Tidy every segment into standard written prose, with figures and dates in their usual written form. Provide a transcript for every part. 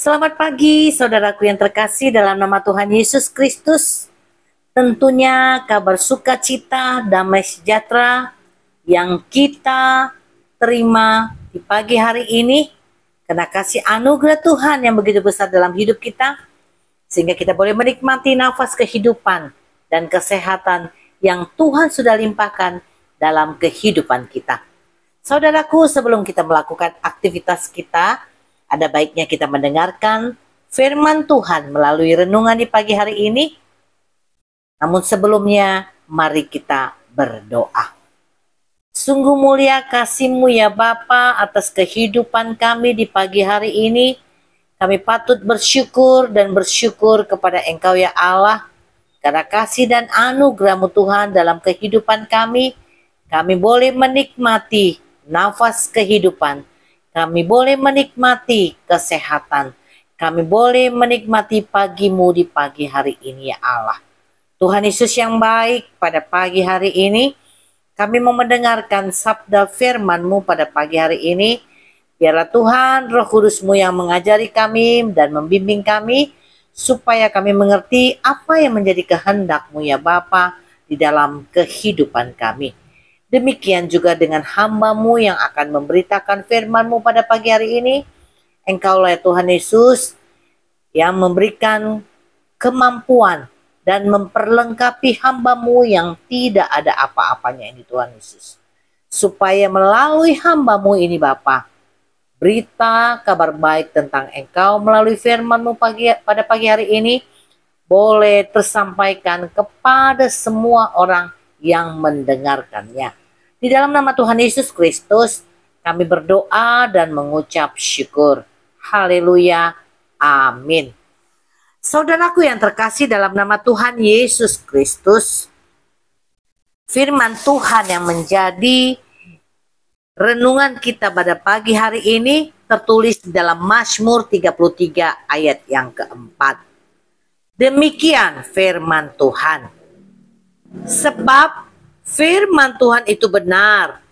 Selamat pagi saudaraku yang terkasih dalam nama Tuhan Yesus Kristus. Tentunya kabar sukacita, damai sejahtera yang kita terima di pagi hari ini karena kasih anugerah Tuhan yang begitu besar dalam hidup kita, sehingga kita boleh menikmati nafas kehidupan dan kesehatan yang Tuhan sudah limpahkan dalam kehidupan kita. Saudaraku, sebelum kita melakukan aktivitas kita, ada baiknya kita mendengarkan firman Tuhan melalui renungan di pagi hari ini. Namun sebelumnya, mari kita berdoa. Sungguh mulia kasih-Mu ya Bapa atas kehidupan kami di pagi hari ini. Kami patut bersyukur dan bersyukur kepada Engkau ya Allah, karena kasih dan anugerah-Mu Tuhan dalam kehidupan kami boleh menikmati nafas kehidupan. Kami boleh menikmati kesehatan. Kami boleh menikmati pagi-Mu di pagi hari ini ya Allah. Tuhan Yesus yang baik, pada pagi hari ini kami mau mendengarkan sabda firman-Mu pada pagi hari ini. Biarlah Tuhan Roh Kudus-Mu yang mengajari kami dan membimbing kami, supaya kami mengerti apa yang menjadi kehendak-Mu ya Bapa di dalam kehidupan kami. Demikian juga dengan hamba-Mu yang akan memberitakan firman-Mu pada pagi hari ini. Engkaulah ya Tuhan Yesus yang memberikan kemampuan dan memperlengkapi hamba-Mu yang tidak ada apa-apanya ini Tuhan Yesus. Supaya melalui hamba-Mu ini Bapa, berita kabar baik tentang Engkau melalui firman-Mu pada pagi hari ini boleh tersampaikan kepada semua orang yang mendengarkannya. Di dalam nama Tuhan Yesus Kristus, kami berdoa dan mengucap syukur. Haleluya. Amin. Saudaraku yang terkasih dalam nama Tuhan Yesus Kristus, firman Tuhan yang menjadi renungan kita pada pagi hari ini tertulis dalam Mazmur 33 ayat yang keempat. Demikian firman Tuhan. Sebab firman Tuhan itu benar,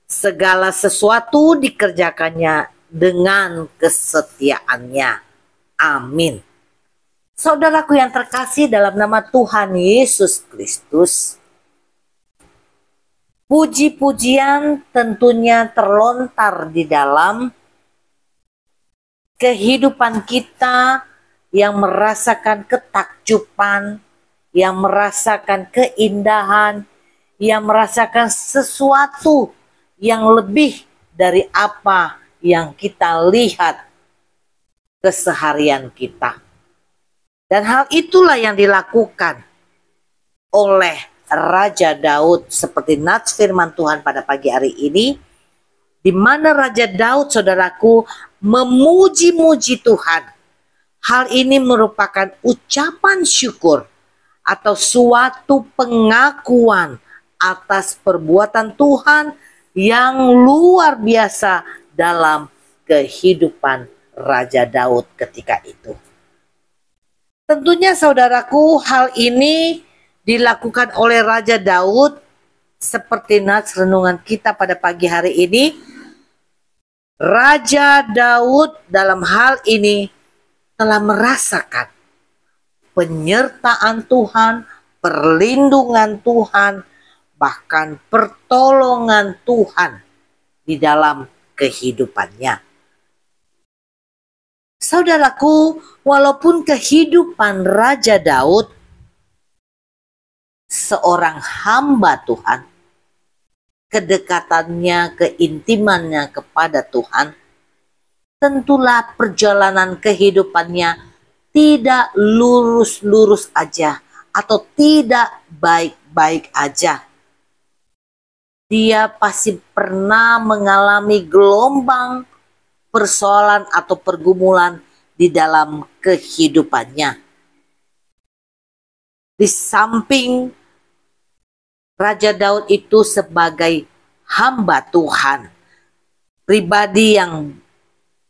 segala sesuatu dikerjakannya dengan kesetiaannya. Amin. Saudaraku yang terkasih dalam nama Tuhan Yesus Kristus, puji-pujian tentunya terlontar di dalam kehidupan kita yang merasakan ketakjuban, yang merasakan keindahan, yang merasakan sesuatu yang lebih dari apa yang kita lihat keseharian kita. Dan hal itulah yang dilakukan oleh Raja Daud seperti nats firman Tuhan pada pagi hari ini, di mana Raja Daud, saudaraku, memuji-muji Tuhan. Hal ini merupakan ucapan syukur atau suatu pengakuan atas perbuatan Tuhan yang luar biasa dalam kehidupan Raja Daud ketika itu. Tentunya saudaraku, hal ini dilakukan oleh Raja Daud seperti nats renungan kita pada pagi hari ini. Raja Daud dalam hal ini telah merasakan penyertaan Tuhan, perlindungan Tuhan, bahkan pertolongan Tuhan di dalam kehidupannya. Saudaraku, walaupun kehidupan Raja Daud seorang hamba Tuhan, kedekatannya, keintimannya kepada Tuhan, tentulah perjalanan kehidupannya tidak lurus-lurus aja atau tidak baik-baik aja. Dia pasti pernah mengalami gelombang persoalan atau pergumulan di dalam kehidupannya. Di samping Raja Daud itu sebagai hamba Tuhan, pribadi yang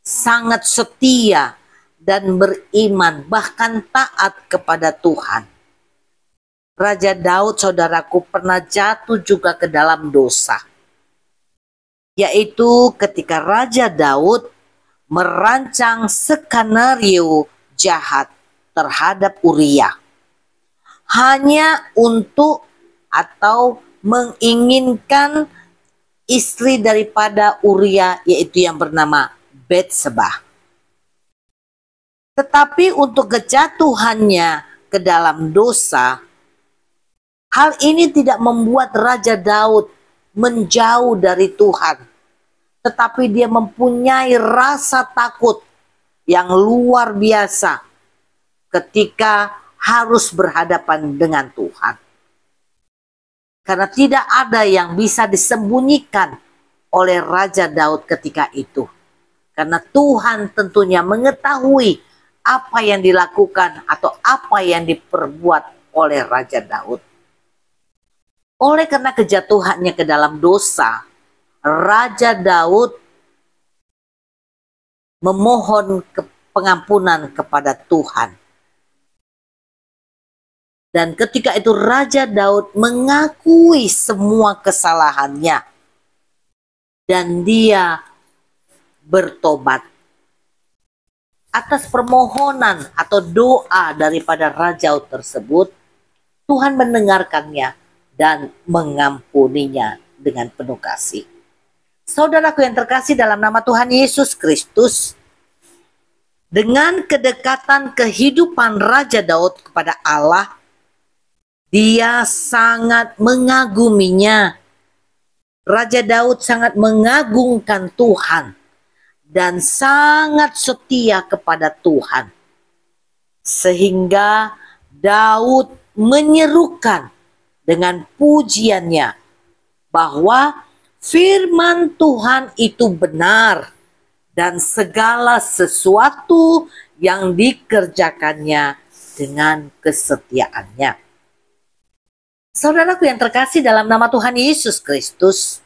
sangat setia dan beriman, bahkan taat kepada Tuhan. Raja Daud, saudaraku, pernah jatuh juga ke dalam dosa. Yaitu ketika Raja Daud merancang skenario jahat terhadap Uria hanya untuk atau menginginkan istri daripada Uria, yaitu yang bernama Betseba. Tetapi untuk kejatuhannya ke dalam dosa, hal ini tidak membuat Raja Daud menjauh dari Tuhan, tetapi dia mempunyai rasa takut yang luar biasa ketika harus berhadapan dengan Tuhan. Karena tidak ada yang bisa disembunyikan oleh Raja Daud ketika itu. Karena Tuhan tentunya mengetahui apa yang dilakukan atau apa yang diperbuat oleh Raja Daud. Oleh karena kejatuhannya ke dalam dosa, Raja Daud memohon pengampunan kepada Tuhan. Dan ketika itu Raja Daud mengakui semua kesalahannya. Dan dia bertobat. Atas permohonan atau doa daripada Raja Daud tersebut, Tuhan mendengarkannya dan mengampuninya dengan penuh kasih. Saudaraku yang terkasih dalam nama Tuhan Yesus Kristus, dengan kedekatan kehidupan Raja Daud kepada Allah, dia sangat mengaguminya. Raja Daud sangat mengagungkan Tuhan dan sangat setia kepada Tuhan. Sehingga Daud menyerukan dengan pujiannya bahwa firman Tuhan itu benar dan segala sesuatu yang dikerjakannya dengan kesetiaannya. Saudaraku yang terkasih dalam nama Tuhan Yesus Kristus,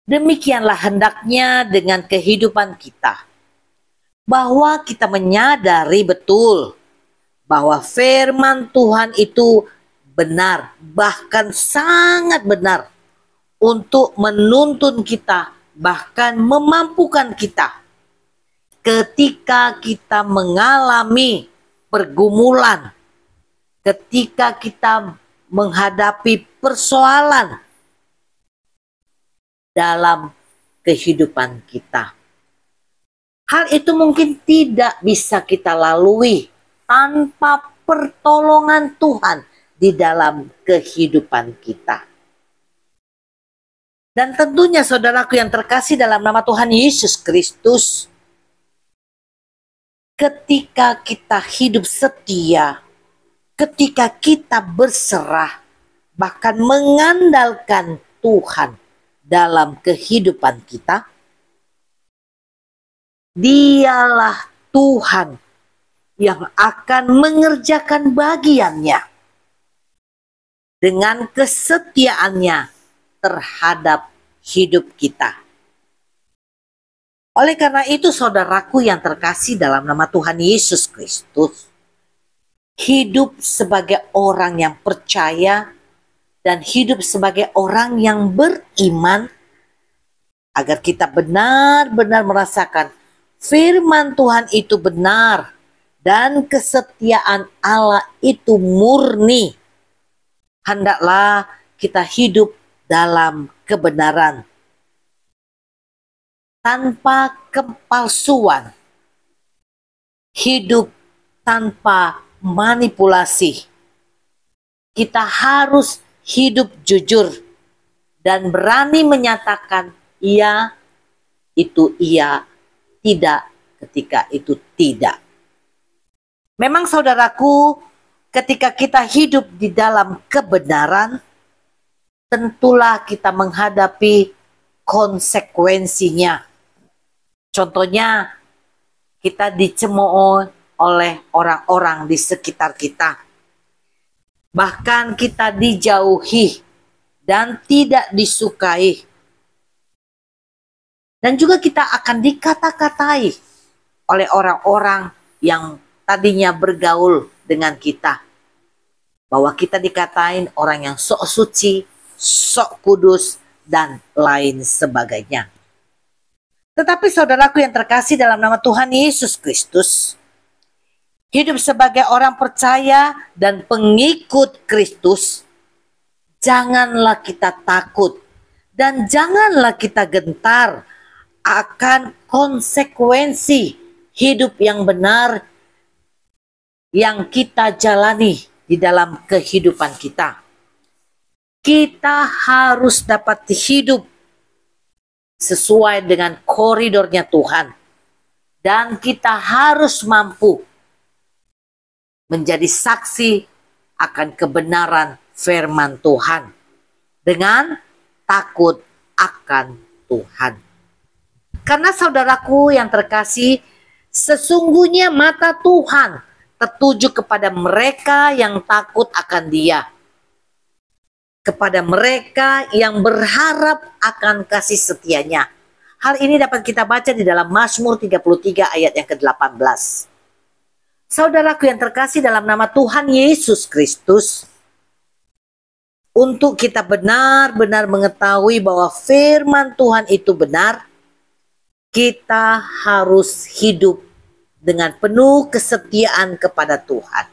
demikianlah hendaknya dengan kehidupan kita, bahwa kita menyadari betul bahwa firman Tuhan itu benar, bahkan sangat benar untuk menuntun kita, bahkan memampukan kita ketika kita mengalami pergumulan, ketika kita menghadapi persoalan dalam kehidupan kita. Hal itu mungkin tidak bisa kita lalui tanpa pertolongan Tuhan di dalam kehidupan kita. Dan tentunya saudaraku yang terkasih dalam nama Tuhan Yesus Kristus, ketika kita hidup setia, ketika kita berserah, bahkan mengandalkan Tuhan dalam kehidupan kita, Dialah Tuhan yang akan mengerjakan bagiannya dengan kesetiaannya terhadap hidup kita. Oleh karena itu, saudaraku yang terkasih dalam nama Tuhan Yesus Kristus, hidup sebagai orang yang percaya dan hidup sebagai orang yang beriman, agar kita benar-benar merasakan firman Tuhan itu benar dan kesetiaan Allah itu murni. Hendaklah kita hidup dalam kebenaran, tanpa kepalsuan, hidup tanpa manipulasi. Kita harus hidup jujur dan berani menyatakan iya itu iya, tidak ketika itu tidak. Memang saudaraku, ketika kita hidup di dalam kebenaran, tentulah kita menghadapi konsekuensinya. Contohnya, kita dicemooh oleh orang-orang di sekitar kita. Bahkan kita dijauhi dan tidak disukai. Dan juga kita akan dikata-katai oleh orang-orang yang tadinya bergaul dengan kita. Bahwa kita dikatain orang yang sok suci, sok kudus, dan lain sebagainya. Tetapi saudaraku yang terkasih dalam nama Tuhan Yesus Kristus, hidup sebagai orang percaya dan pengikut Kristus, janganlah kita takut dan janganlah kita gentar akan konsekuensi hidup yang benar yang kita jalani di dalam kehidupan kita. Kita harus dapat hidup sesuai dengan koridornya Tuhan. Dan kita harus mampu menjadi saksi akan kebenaran firman Tuhan dengan takut akan Tuhan. Karena saudaraku yang terkasih, sesungguhnya mata Tuhan tertuju kepada mereka yang takut akan Dia, kepada mereka yang berharap akan kasih setianya. Hal ini dapat kita baca di dalam Mazmur 33 ayat yang ke-18. Saudaraku yang terkasih dalam nama Tuhan Yesus Kristus, untuk kita benar-benar mengetahui bahwa firman Tuhan itu benar, kita harus hidup dengan penuh kesetiaan kepada Tuhan.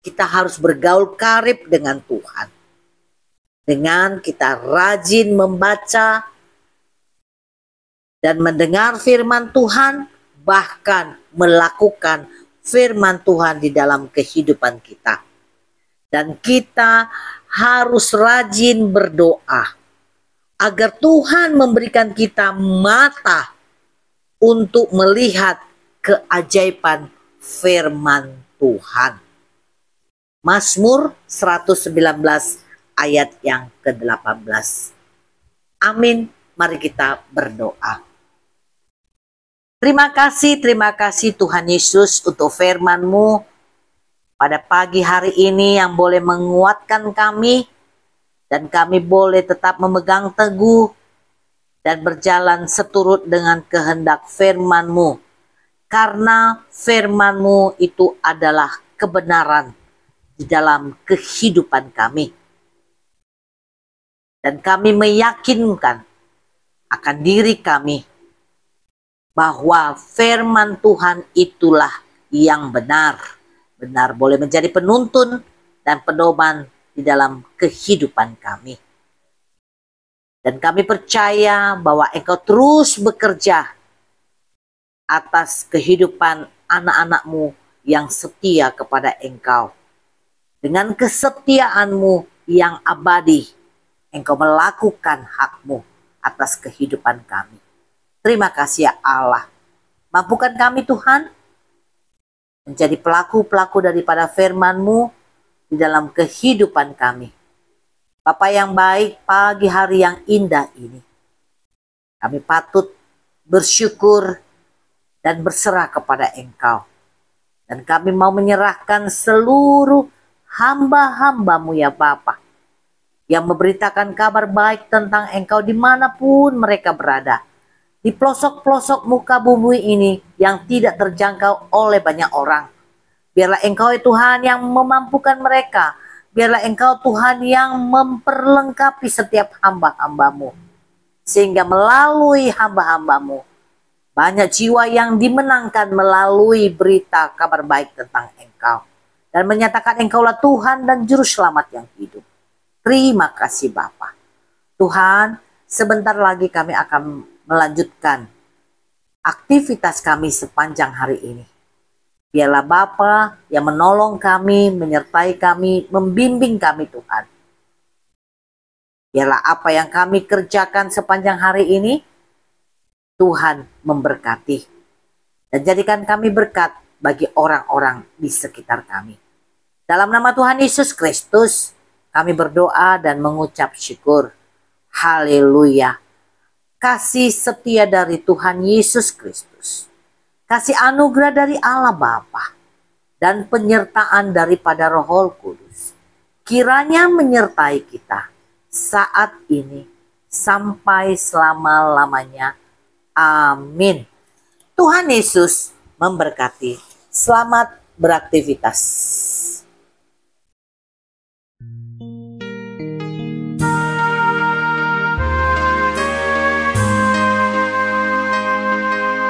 Kita harus bergaul karib dengan Tuhan. Dengan kita rajin membaca dan mendengar firman Tuhan, bahkan melakukan firman Tuhan di dalam kehidupan kita. Dan kita harus rajin berdoa agar Tuhan memberikan kita mata untuk melihat keajaiban firman Tuhan. Mazmur 119 ayat yang ke-18. Amin. Mari kita berdoa. Terima kasih Tuhan Yesus untuk firman-Mu pada pagi hari ini yang boleh menguatkan kami dan kami boleh tetap memegang teguh dan berjalan seturut dengan kehendak firman-Mu, karena firman-Mu itu adalah kebenaran di dalam kehidupan kami. Dan kami meyakinkan akan diri kami bahwa firman Tuhan itulah yang benar. Benar boleh menjadi penuntun dan pedoman di dalam kehidupan kami. Dan kami percaya bahwa Engkau terus bekerja atas kehidupan anak-anak-Mu yang setia kepada Engkau. Dengan kesetiaan-Mu yang abadi, Engkau melakukan hak-Mu atas kehidupan kami. Terima kasih ya Allah. Mampukan kami Tuhan menjadi pelaku-pelaku daripada firman-Mu di dalam kehidupan kami. Bapa yang baik, pagi hari yang indah ini, kami patut bersyukur dan berserah kepada Engkau. Dan kami mau menyerahkan seluruh hamba-hamba-Mu ya Bapa, yang memberitakan kabar baik tentang Engkau dimanapun mereka berada. Di pelosok-pelosok muka bumi ini yang tidak terjangkau oleh banyak orang. Biarlah Engkau ya Tuhan yang memampukan mereka. Biarlah Engkau Tuhan yang memperlengkapi setiap hamba-hamba-Mu. Sehingga melalui hamba-hamba-Mu, banyak jiwa yang dimenangkan melalui berita kabar baik tentang Engkau. Dan menyatakan Engkaulah Tuhan dan Juru Selamat yang hidup. Terima kasih Bapa. Tuhan, sebentar lagi kami akan melanjutkan aktivitas kami sepanjang hari ini. Biarlah Bapa yang menolong kami, menyertai kami, membimbing kami Tuhan. Biarlah apa yang kami kerjakan sepanjang hari ini, Tuhan memberkati. Dan jadikan kami berkat bagi orang-orang di sekitar kami. Dalam nama Tuhan Yesus Kristus, kami berdoa dan mengucap syukur. Haleluya. Kasih setia dari Tuhan Yesus Kristus, kasih anugerah dari Allah Bapa, dan penyertaan daripada Roh Kudus, kiranya menyertai kita saat ini sampai selama-lamanya. Amin. Tuhan Yesus memberkati. Selamat beraktivitas.